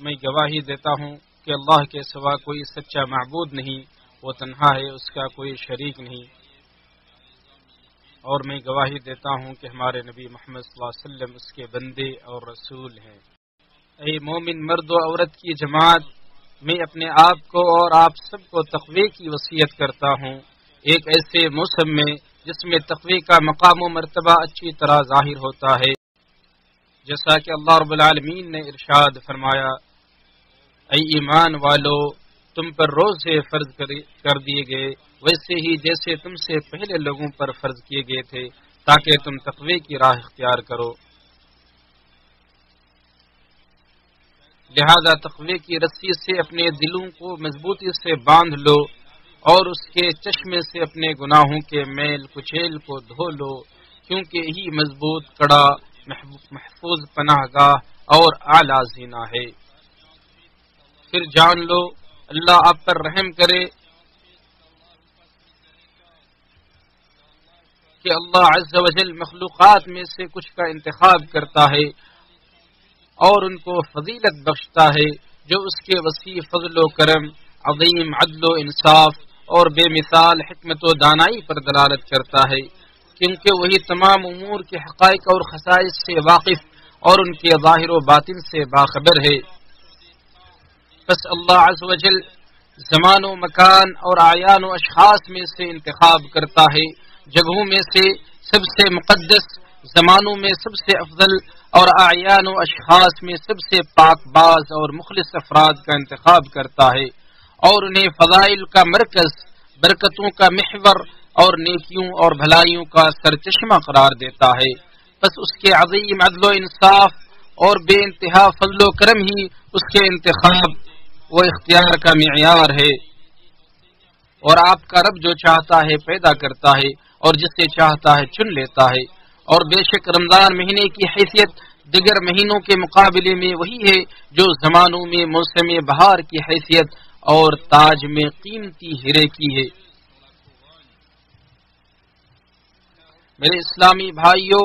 میں گواہی دیتا ہوں کہ اللہ کے سوا کوئی سچا معبود نہیں، وہ تنہا ہے، اس کا کوئی شریک نہیں، اور میں گواہی دیتا ہوں کہ ہمارے نبی محمد صلی اللہ علیہ وسلم اس کے بندے اور رسول ہیں۔ اے مومن مرد و عورت کی جماعت، میں اپنے آپ کو اور آپ سب کو تقوی کی وصیت کرتا ہوں، ایک ایسے موسم میں جس میں تقوی کا مقام و مرتبہ اچھی طرح ظاہر ہوتا ہے، جیسا کہ اللہ رب العالمین نے ارشاد فرمایا، اے ایمان والو، تم پر روزے فرض کر دیے گئے ویسے ہی جیسے تم سے پہلے لوگوں پر فرض کیے گئے تھے، تاکہ تم تقوی کی راہ اختیار کرو۔ لہذا تقوی کی رسی سے اپنے دلوں کو مضبوطی سے باندھ لو اور اس کے چشمے سے اپنے گناہوں کے میل کچیل کو دھو لو، کیونکہ یہی مضبوط کڑا، محفوظ پناہ گاہ اور اعلیٰ زینہ ہے۔ پھر جان لو اللہ آپ پر رحم کرے کہ اللہ عز و جل مخلوقات میں سے کچھ کا انتخاب کرتا ہے اور ان کو فضیلت بخشتا ہے جو اس کے وسیع فضل و کرم، عظیم عدل و انصاف اور بے مثال حکمت و دانائی پر دلالت کرتا ہے، کیونکہ وہی تمام امور کے حقائق اور خصائص سے واقف اور ان کے ظاہر و باطن سے باخبر ہے۔ بس اللہ عز و جل زمان و مکان اور اعیان و اشخاص میں سے انتخاب کرتا ہے، جگہوں میں سے سب سے مقدس، زمانوں میں سب سے افضل اور اعیان و اشخاص میں سب سے پاک باز اور مخلص افراد کا انتخاب کرتا ہے اور انہیں فضائل کا مرکز، برکتوں کا محور اور نیکیوں اور بھلائیوں کا سرچشمہ قرار دیتا ہے۔ بس اس کے عظیم عدل و انصاف اور بے انتہا فضل و کرم ہی اس کے انتخاب و اختیار کا معیار ہے، اور آپ کا رب جو چاہتا ہے پیدا کرتا ہے اور جسے چاہتا ہے چن لیتا ہے، اور بے شک رمضان مہینے کی حیثیت دیگر مہینوں کے مقابلے میں وہی ہے جو زمانوں میں موسم بہار کی حیثیت اور تاج میں قیمتی ہیرے کی ہے۔ میرے اسلامی بھائیوں،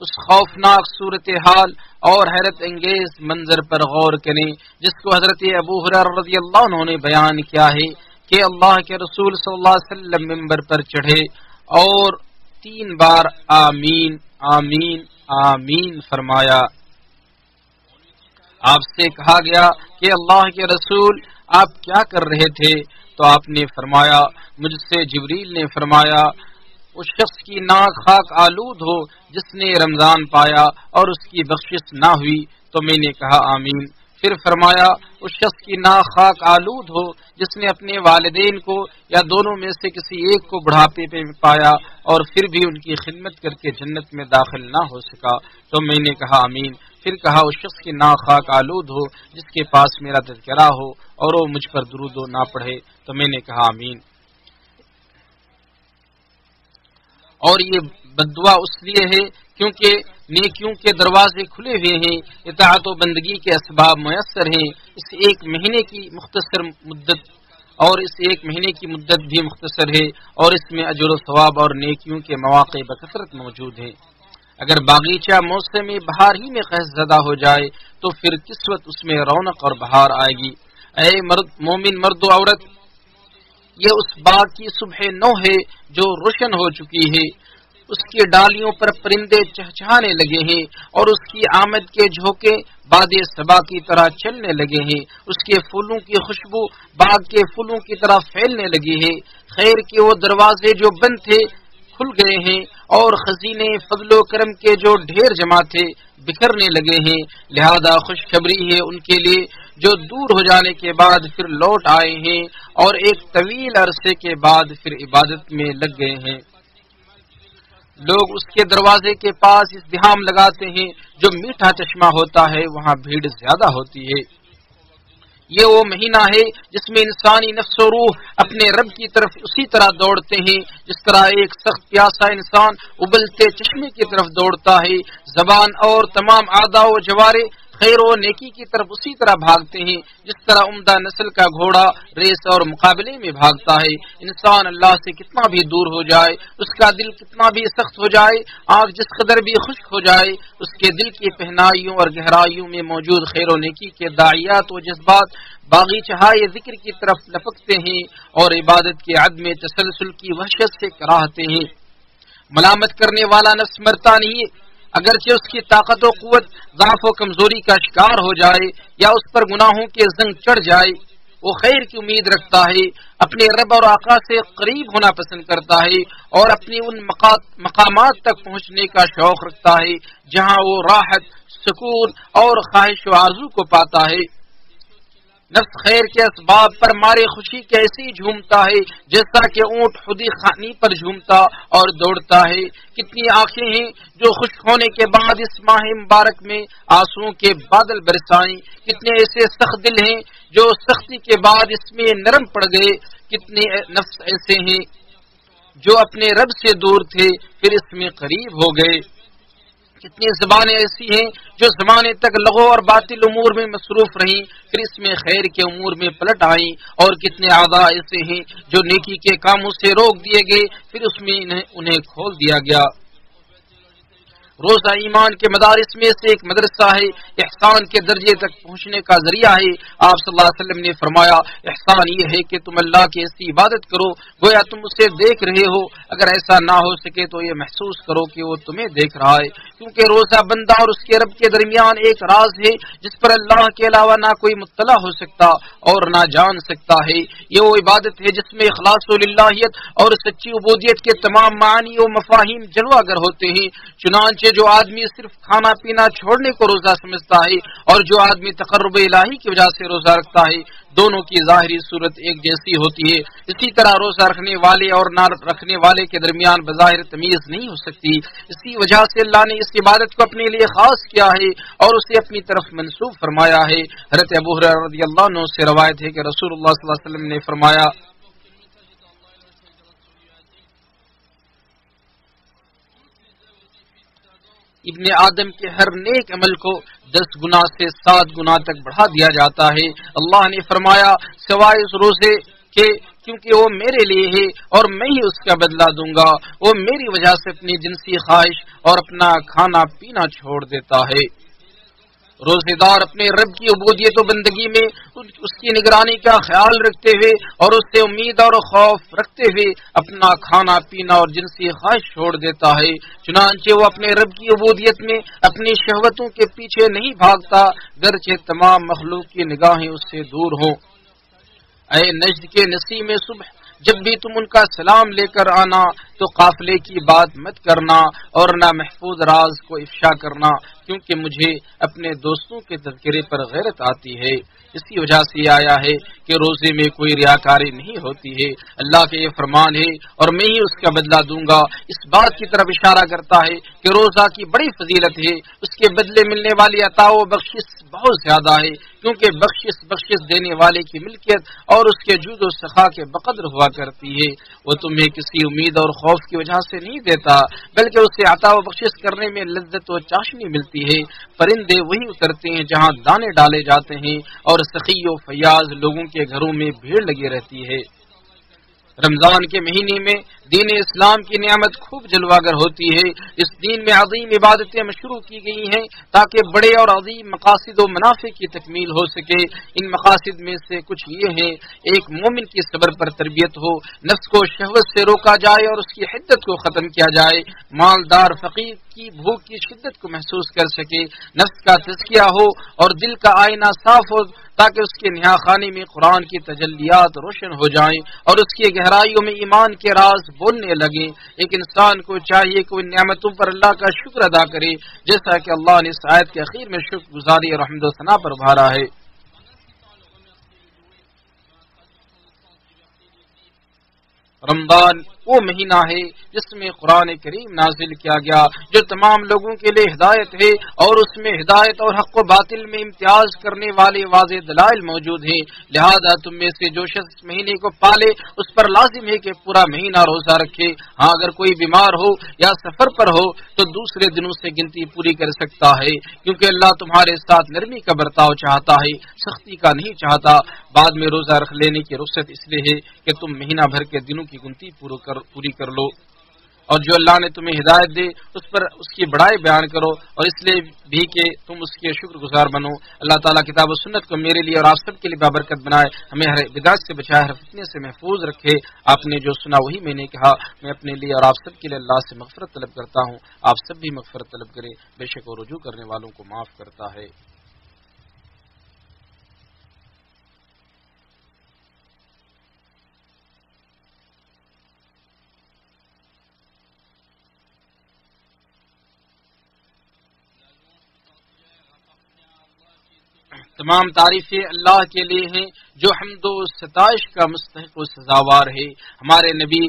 اس خوفناک صورتحال اور حیرت انگیز منظر پر غور کریں جس کو حضرت ابو ہریرہ رضی اللہ عنہ نے بیان کیا ہے کہ اللہ کے رسول صلی اللہ علیہ وسلم منبر پر چڑھے اور 3 بار آمین آمین آمین فرمایا۔ آپ سے کہا گیا کہ اللہ کے رسول آپ کیا کر رہے تھے؟ تو آپ نے فرمایا، مجھ سے جبریل نے فرمایا اس شخص کی ناک خاک آلود ہو جس نے رمضان پایا اور اس کی بخشش نہ ہوئی، تو میں نے کہا آمین۔ پھر فرمایا اس شخص کی ناک خاک آلود ہو جس نے اپنے والدین کو یا دونوں میں سے کسی ایک کو بڑھاپے پہ پایا اور پھر بھی ان کی خدمت کر کے جنت میں داخل نہ ہو سکا، تو میں نے کہا آمین۔ پھر کہا اس شخص کی ناک خاک آلود ہو جس کے پاس میرا تذکرہ ہو اور وہ مجھ پر درود و نہ پڑھے، تو میں نے کہا آمین۔ اور یہ بددعا اس لیے ہے کیونکہ نیکیوں کے دروازے کھلے ہوئے ہیں، اطاعت و بندگی کے اسباب میسر ہیں، اس ایک مہینے کی مختصر مدت بھی مختصر ہے اور اس میں اجر و ثواب اور نیکیوں کے مواقع بکثرت موجود ہیں۔ اگر باغیچہ موسم بہار ہی میں قحط زدہ ہو جائے تو پھر کس وقت اس میں رونق اور بہار آئے گی؟ اے مومن مرد و عورت، یہ اس باغ کی صبح نو ہے جو روشن ہو چکی ہے، اس کی ڈالیوں پر پرندے چہچہانے لگے ہیں اور اس کی آمد کے جھونکے باد صبا کی طرح چلنے لگے ہیں، اس کے پھولوں کی خوشبو باغ کے پھولوں کی طرح پھیلنے لگی ہے، خیر کے وہ دروازے جو بند تھے کھل گئے ہیں اور خزینے فضل و کرم کے جو ڈھیر جمع تھے بکھرنے لگے ہیں، لہذا خوشخبری ہے ان کے لیے جو دور ہو جانے کے بعد پھر لوٹ آئے ہیں اور ایک طویل عرصے کے بعد پھر عبادت میں لگ گئے ہیں۔ لوگ اس کے دروازے کے پاس ازدحام لگاتے ہیں، جو میٹھا چشمہ ہوتا ہے وہاں بھیڑ زیادہ ہوتی ہے۔ یہ وہ مہینہ ہے جس میں انسانی نفس و روح اپنے رب کی طرف اسی طرح دوڑتے ہیں جس طرح ایک سخت پیاسا انسان ابلتے چشمے کی طرف دوڑتا ہے۔ زبان اور تمام اعضاء و جوارے خیر و نیکی کی طرف اسی طرح بھاگتے ہیں جس طرح عمدہ نسل کا گھوڑا ریس اور مقابلے میں بھاگتا ہے۔ انسان اللہ سے کتنا بھی دور ہو جائے، اس کا دل کتنا بھی سخت ہو جائے، آنکھ جس قدر بھی خشک ہو جائے، اس کے دل کی پہنائیوں اور گہرائیوں میں موجود خیر و نیکی کے داعیات و جذبات باغیچہائے ذکر کی طرف لپکتے ہیں اور عبادت کے عدم تسلسل کی وحشت سے کراہتے ہیں۔ ملامت کرنے والا نفس مرتا نہیں، اگرچہ اس کی طاقت و قوت ضعف و کمزوری کا شکار ہو جائے یا اس پر گناہوں کے زنگ چڑھ جائے، وہ خیر کی امید رکھتا ہے، اپنے رب اور آقا سے قریب ہونا پسند کرتا ہے اور اپنی ان مقامات تک پہنچنے کا شوق رکھتا ہے جہاں وہ راحت، سکون اور خواہش و آرزو کو پاتا ہے۔ نفس خیر کے اسباب پر مارے خوشی کے ایسے ہی جھومتا ہے جیسا کہ اونٹ خودی خانی پر جھومتا اور دوڑتا ہے۔ کتنی آنکھیں ہیں جو خشک ہونے کے بعد اس ماہ مبارک میں آنسوؤں کے بادل برسائیں، کتنے ایسے سخت دل ہیں جو سختی کے بعد اس میں نرم پڑ گئے، کتنے نفس ایسے ہیں جو اپنے رب سے دور تھے پھر اس میں قریب ہو گئے، کتنی زبانیں ایسی ہیں جو زمانے تک لغو اور باطل امور میں مصروف رہیں پھر اس میں خیر کے امور میں پلٹ آئیں، اور کتنے اعضاء ایسے ہیں جو نیکی کے کاموں سے روک دیے گئے پھر اس میں انہیں کھول دیا گیا۔ روزہ ایمان کے مدارس میں سے ایک مدرسہ ہے، احسان کے درجے تک پہنچنے کا ذریعہ ہے۔ آپ صلی اللہ علیہ وسلم نے فرمایا، احسان یہ ہے کہ تم اللہ کی ایسی عبادت کرو گویا تم اسے دیکھ رہے ہو، اگر ایسا نہ ہو سکے تو یہ محسوس کرو کہ وہ تمہیں دیکھ رہا ہے، کیونکہ روزہ بندہ اور اس کے رب کے درمیان ایک راز ہے جس پر اللہ کے علاوہ نہ کوئی مطلع ہو سکتا اور نہ جان سکتا ہے۔ یہ وہ عبادت ہے جس میں اخلاص و للہیت اور سچی عبودیت کے تمام معانی و مفاہیم جلوہ گر ہوتے ہیں۔ چنانچہ جو آدمی صرف کھانا پینا چھوڑنے کو روزہ سمجھتا ہے اور جو آدمی تقرب الہی کی وجہ سے روزہ رکھتا ہے، دونوں کی ظاہری صورت ایک جیسی ہوتی ہے۔ اسی طرح روزہ رکھنے والے اور نہ رکھنے والے کے درمیان بظاہر تمیز نہیں ہو سکتی۔ اسی وجہ سے اللہ نے اس عبادت کو اپنے لیے خاص کیا ہے اور اسے اپنی طرف منسوب فرمایا ہے۔ حضرت ابو ہریرہ رضی اللہ عنہ سے روایت ہے کہ رسول اللہ صلی اللہ علیہ وسلم نے فرمایا، ابن آدم کے ہر نیک عمل کو 10 گنا سے 7 گنا تک بڑھا دیا جاتا ہے۔ اللہ نے فرمایا، سوائے اس روزے کے کیونکہ وہ میرے لیے ہے اور میں ہی اس کا بدلہ دوں گا، وہ میری وجہ سے اپنی جنسی خواہش اور اپنا کھانا پینا چھوڑ دیتا ہے۔ روزے دار اپنے رب کی عبودیت و بندگی میں اس کی نگرانی کا خیال رکھتے ہوئے اور اس سے امید اور خوف رکھتے ہوئے اپنا کھانا پینا اور جنسی خواہش چھوڑ دیتا ہے، چنانچہ وہ اپنے رب کی عبودیت میں اپنی شہوتوں کے پیچھے نہیں بھاگتا گرچہ تمام مخلوق کی نگاہیں اس سے دور ہوں۔ اے نجد کے نسیم صبح، جب بھی تم ان کا سلام لے کر آنا تو قافلے کی بات مت کرنا اور نہ محفوظ راز کو افشا کرنا، کیونکہ مجھے اپنے دوستوں کے تذکرے پر غیرت آتی ہے۔ اسی وجہ سے یہ آیا ہے کہ روزے میں کوئی ریاکاری نہیں ہوتی ہے۔ اللہ کا یہ فرمان ہے اور میں ہی اس کا بدلہ دوں گا، اس بات کی طرف اشارہ کرتا ہے کہ روزہ کی بڑی فضیلت ہے، اس کے بدلے ملنے والی عطا و بخشش بہت زیادہ ہے، کیونکہ بخشش دینے والے کی ملکیت اور اس کے جود و سخا کے بقدر ہوا کرتی ہے۔ وہ تمہیں کسی امید اور خوف کی وجہ سے نہیں دیتا، بلکہ اسے عطا و بخشش کرنے میں لذت و چاشنی ملتی ہے۔ پرندے وہی اترتے ہیں جہاں دانے ڈالے جاتے ہیں اور سخی و فیاض لوگوں کے گھروں میں بھیڑ لگی رہتی ہے۔ رمضان کے مہینے میں دین اسلام کی نعمت خوب جلواگر ہوتی ہے۔ اس دین میں عظیم عبادتیں مشروع کی گئی ہیں تاکہ بڑے اور عظیم مقاصد و منافع کی تکمیل ہو سکے۔ ان مقاصد میں سے کچھ یہ ہیں، ایک مومن کی صبر پر تربیت ہو، نفس کو شہوت سے روکا جائے اور اس کی حدت کو ختم کیا جائے، مالدار فقیر کی بھوک کی شدت کو محسوس کر سکے، نفس کا تزکیہ ہو اور دل کا آئینہ صاف ہو تاکہ اس کے نہا خانے میں قرآن کی تجلیات روشن ہو جائیں اور اس کی گہرائیوں میں ایمان کے راز بولنے لگیں۔ ایک انسان کو چاہیے کہ وہ نعمتوں پر اللہ کا شکر ادا کرے، جیسا کہ اللہ نے اس آیت کے اخیر میں شکر گزاری اور حمد و ثنا پر ابھارا ہے۔ رمضان وہ مہینہ ہے جس میں قرآن کریم نازل کیا گیا جو تمام لوگوں کے لیے ہدایت ہے، اور اس میں ہدایت اور حق و باطل میں امتیاز کرنے والے واضح دلائل موجود ہیں۔ لہذا تم میں سے جو شخص اس مہینے کو پالے اس پر لازم ہے کہ پورا مہینہ روزہ رکھے۔ ہاں اگر کوئی بیمار ہو یا سفر پر ہو تو دوسرے دنوں سے گنتی پوری کر سکتا ہے، کیونکہ اللہ تمہارے ساتھ نرمی کا برتاؤ چاہتا ہے، سختی کا نہیں چاہتا۔ بعد میں روزہ رکھ لینے کی رخصت اس لیے ہے کہ تم مہینہ بھر کے دنوں کی گنتی پوری کر لو، اور جو اللہ نے تمہیں ہدایت دے اس پر اس کی بڑائی بیان کرو، اور اس لیے بھی کہ تم اس کے شکر گزار بنو۔ اللہ تعالیٰ کتاب و سنت کو میرے لیے اور آپ سب کے لیے بابرکت بنائے، ہمیں ہر بدعت سے بچائے، ہر فتنے سے محفوظ رکھے۔ آپ نے جو سنا وہی میں نے کہا، میں اپنے لیے اور آپ سب کے لیے اللہ سے مغفرت طلب کرتا ہوں، آپ سب بھی مغفرت طلب کریں، بے شک وہ رجوع کرنے والوں کو معاف کرتا ہے۔ تمام تعریفیں اللہ کے لیے ہیں جو حمد و ستائش کا مستحق و سزاوار ہے۔ ہمارے نبی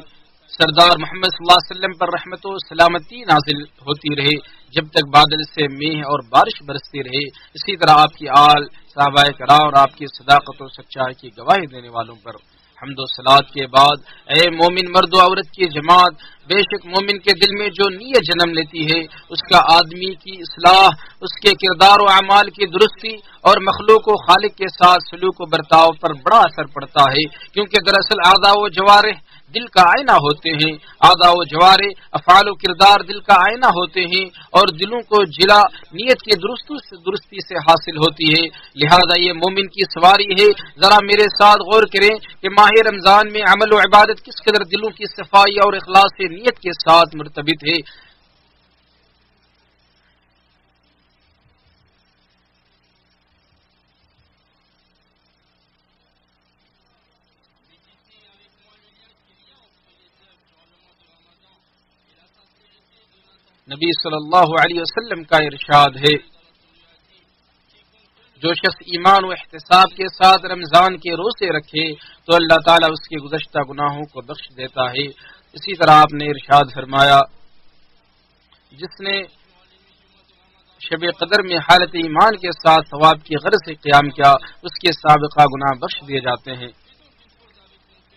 سردار محمد صلی اللہ علیہ وسلم پر رحمت و سلامتی نازل ہوتی رہے جب تک بادل سے میہ اور بارش برستی رہے۔ اسی طرح آپ کی آل، صحابہ کرام اور آپ کی صداقت و سچائی کی گواہی دینے والوں پر حمد و صلات کے بعد، اے مومن مرد و عورت کی جماعت، بے شک مومن کے دل میں جو نیت جنم لیتی ہے اس کا آدمی کی اصلاح، اس کے کردار و اعمال کی درستی اور مخلوق و خالق کے ساتھ سلوک و برتاؤ پر بڑا اثر پڑتا ہے، کیونکہ دراصل اعضاء و جوارح دل کا آئینہ ہوتے ہیں۔ اعضاء و جوارح افعال و کردار دل کا آئینہ ہوتے ہیں، اور دلوں کو جلا نیت کی درستی سے حاصل ہوتی ہے۔ لہذا یہ مومن کی سواری ہے، ذرا میرے ساتھ غور کریں کہ ماہ رمضان میں عمل و عبادت کس قدر دلوں کی صفائی اور اخلاص سے نیت کے ساتھ مرتبط ہے۔ نبی صلی اللہ علیہ وسلم کا ارشاد ہے، جو شخص ایمان و احتساب کے ساتھ رمضان کے روزے رکھے تو اللہ تعالیٰ اس کے گزشتہ گناہوں کو بخش دیتا ہے۔ اسی طرح آپ نے ارشاد فرمایا، جس نے شب قدر میں حالت ایمان کے ساتھ ثواب کی غرض سے قیام کیا اس کے سابقہ گناہ بخش دیے جاتے ہیں۔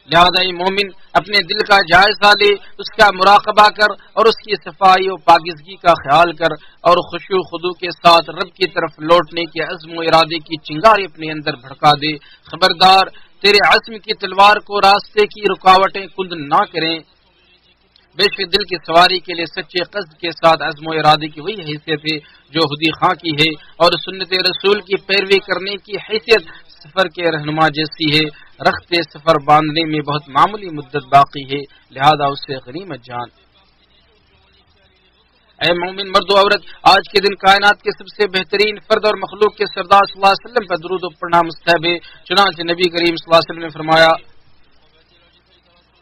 لہذا یہ مومن اپنے دل کا جائزہ لے، اس کا مراقبہ کر اور اس کی صفائی و پاکیزگی کا خیال کر، اور خشوع و خضوع کے ساتھ رب کی طرف لوٹنے کے عزم و ارادے کی چنگاری اپنے اندر بھڑکا دے۔ خبردار تیرے عزم کی تلوار کو راستے کی رکاوٹیں کند نہ کریں۔ بے شک دل کی سواری کے لیے سچے قصد کے ساتھ عزم و ارادے کی وہی حیثیت ہے جو خودی خواہ کی ہے، اور سنت رسول کی پیروی کرنے کی حیثیت سفر کے رہنما جیسی ہے۔ رخت سفر باندھنے میں بہت معمولی مدت باقی ہے، لہذا اس سے غنیمت جان۔ اے مومن مرد و عورت، آج کے دن کائنات کے سب سے بہترین فرد اور مخلوق کے سردار صلی اللہ علیہ وسلم پر درود و پڑھنا مستحب ہے۔ چنانچہ نبی کریم صلی اللہ علیہ وسلم نے فرمایا،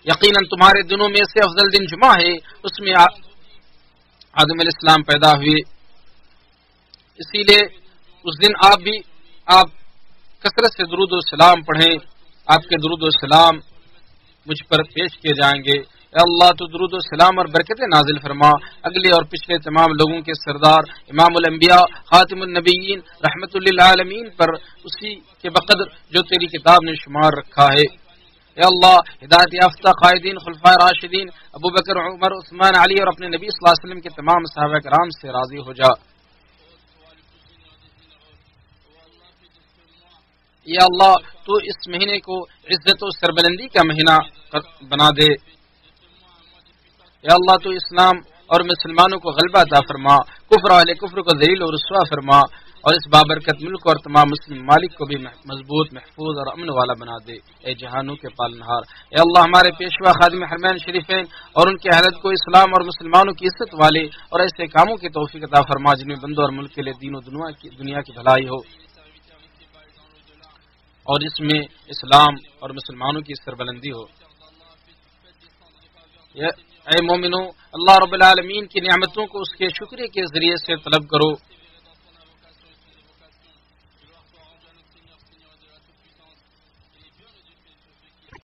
یقیناً تمہارے دنوں میں سے افضل دن جمعہ ہے، اس میں آدم علیہ السلام پیدا ہوئے، اسی لیے اس دن آپ کثرت سے درود و سلام پڑھیں۔ آپ کے درود و سلام مجھ پر پیش کیے جائیں گے۔ اے اللہ تو درود و سلام اور برکتیں نازل فرما اگلے اور پچھلے تمام لوگوں کے سردار امام الانبیاء خاتم النبیین رحمت للعالمین پر اسی کے بقدر جو تیری کتاب نے شمار رکھا ہے۔ اے اللہ ہدایت یافتہ قائدین خلفائے راشدین ابو بکر، عمر، عثمان، علی اور اپنے نبی صلی اللہ علیہ وسلم کے تمام صحابہ کرام سے راضی ہو جا۔ یا اللہ تو اس مہینے کو عزت و سربلندی کا مہینہ بنا دے۔ یا اللہ تو اسلام اور مسلمانوں کو غلبہ عطا فرما، کفر اہل کفر کو ذلیل و رسوا فرما، اور اس بابرکت ملک اور تمام مسلم ممالک کو بھی مضبوط، محفوظ اور امن والا بنا دے۔ اے جہانوں کے پالنہار، اے اللہ ہمارے پیشوا خادم حرمین شریفین اور ان کے اہلت کو اسلام اور مسلمانوں کی عزت والے اور ایسے کاموں کی توفیق عطا فرما جن میں بندوں اور ملک کے لیے دین و دنیا کی بھلائی ہو، اور اس میں اسلام اور مسلمانوں کی سربلندی ہو۔ اے مومنو، اللہ رب العالمین کی نعمتوں کو اس کے شکریہ کے ذریعے سے طلب کرو۔